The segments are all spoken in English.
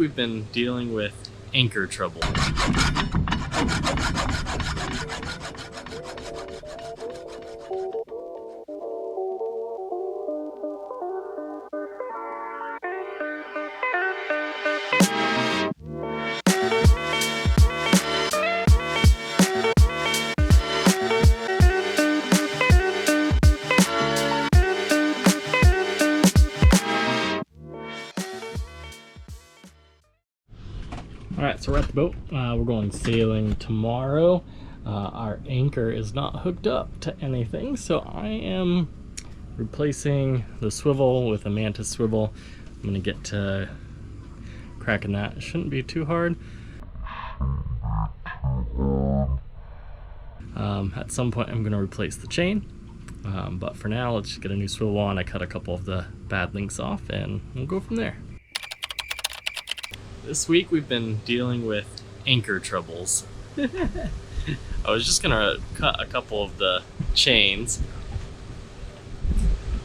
we've been dealing with anchor trouble. Alright, so we're at the boat. We're going sailing tomorrow. Our anchor is not hooked up to anything, so I am replacing the swivel with a mantis swivel. I'm going to get to cracking that. It shouldn't be too hard. At some point I'm going to replace the chain, but for now let's just get a new swivel on. I cut a couple of the bad links off and we'll go from there. This week we've been dealing with anchor troubles. I was just gonna cut a couple of the chains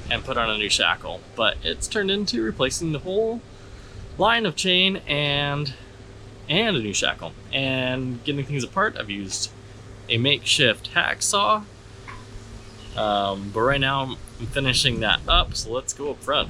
and put on a new shackle, but it's turned into replacing the whole line of chain and a new shackle. And getting things apart, I've used a makeshift hacksaw, but right now I'm finishing that up, so let's go up front.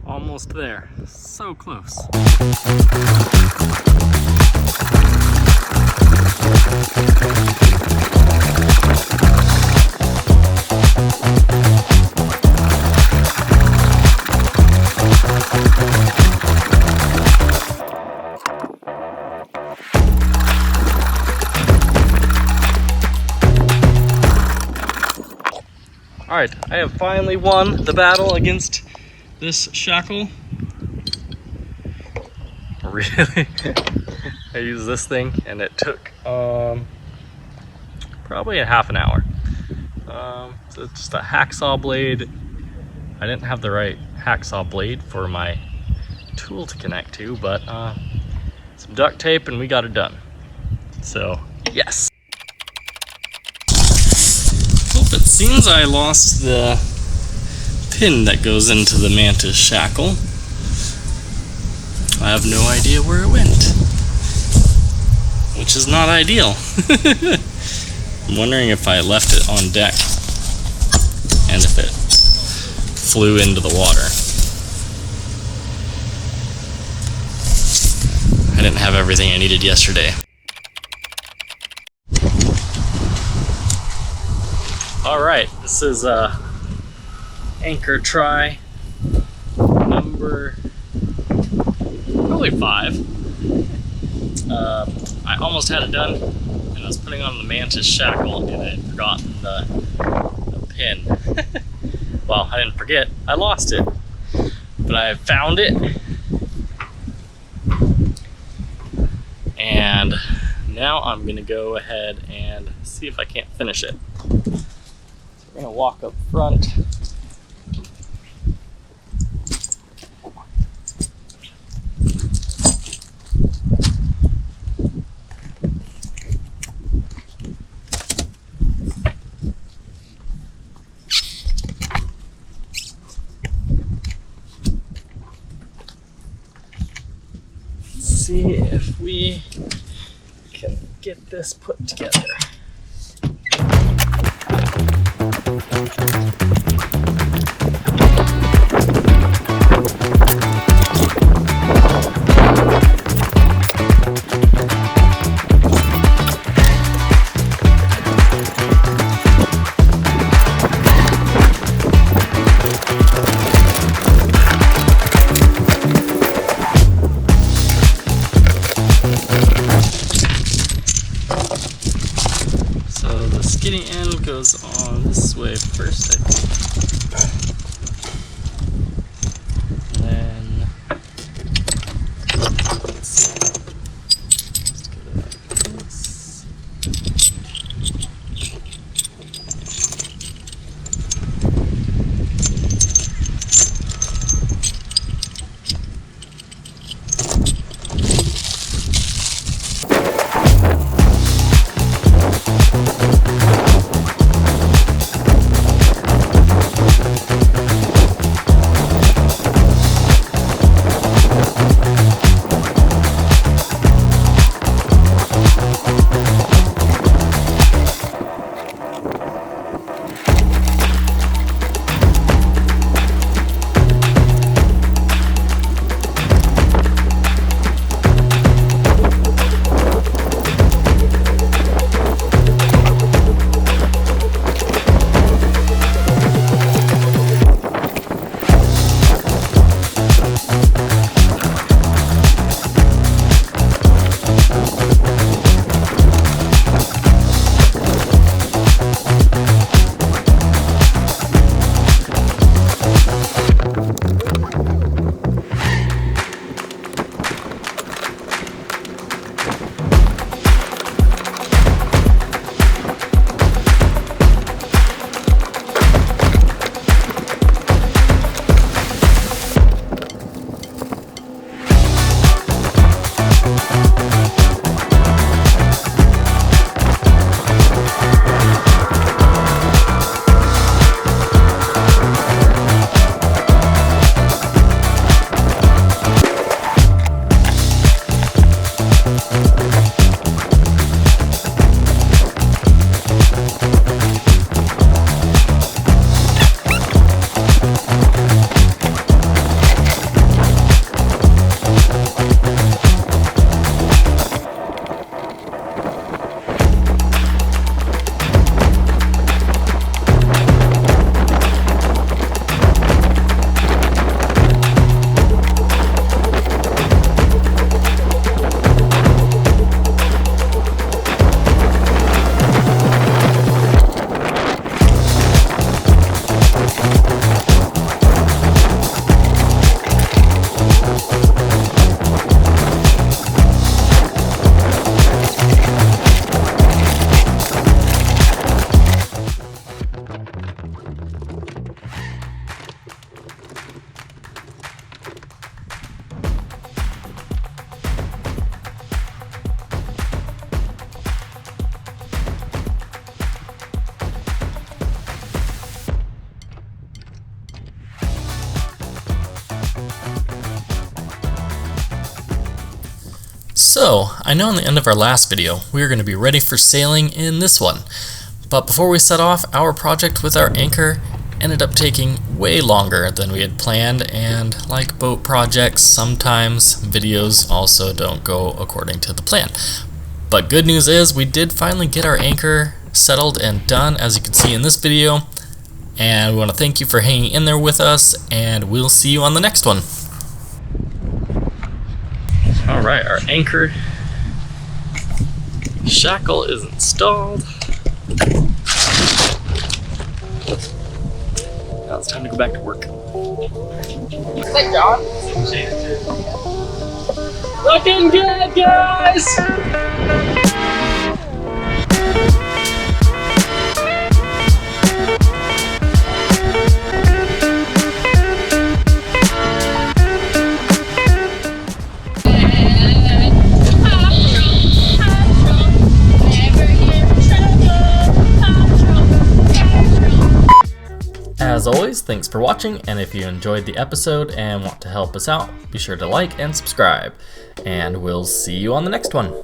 Almost there. So close. Alright, I have finally won the battle against this shackle. Really? I used this thing and it took probably a half an hour. So it's just a hacksaw blade. I didn't have the right hacksaw blade for my tool to connect to, but some duct tape and we got it done. So, yes. Well, it seems I lost the pin that goes into the mantis shackle. I have no idea where it went, which is not ideal. I'm wondering if I left it on deck and if it flew into the water. I didn't have everything I needed yesterday. Alright, this is anchor try number probably 5. I almost had it done and I was putting on the mantis shackle and I had forgotten the pin. Well, I didn't forget, I lost it, but I found it and now I'm gonna go ahead and see if I can't finish it. So we're gonna walk up front. see if we can get this put together. Skinny end goes on this way first, I think. And then, let's see. Let's get it like this. So, I know in the end of our last video, we are going to be ready for sailing in this one. But before we set off, our project with our anchor ended up taking way longer than we had planned, and like boat projects, sometimes videos also don't go according to the plan. But good news is we did finally get our anchor settled and done, as you can see in this video. And we want to thank you for hanging in there with us, and we'll see you on the next one. Alright, our anchor shackle is installed. Now it's time to go back to work. Is that John? Looking good, guys! As always, thanks for watching, and if you enjoyed the episode and want to help us out, be sure to like and subscribe. And we'll see you on the next one.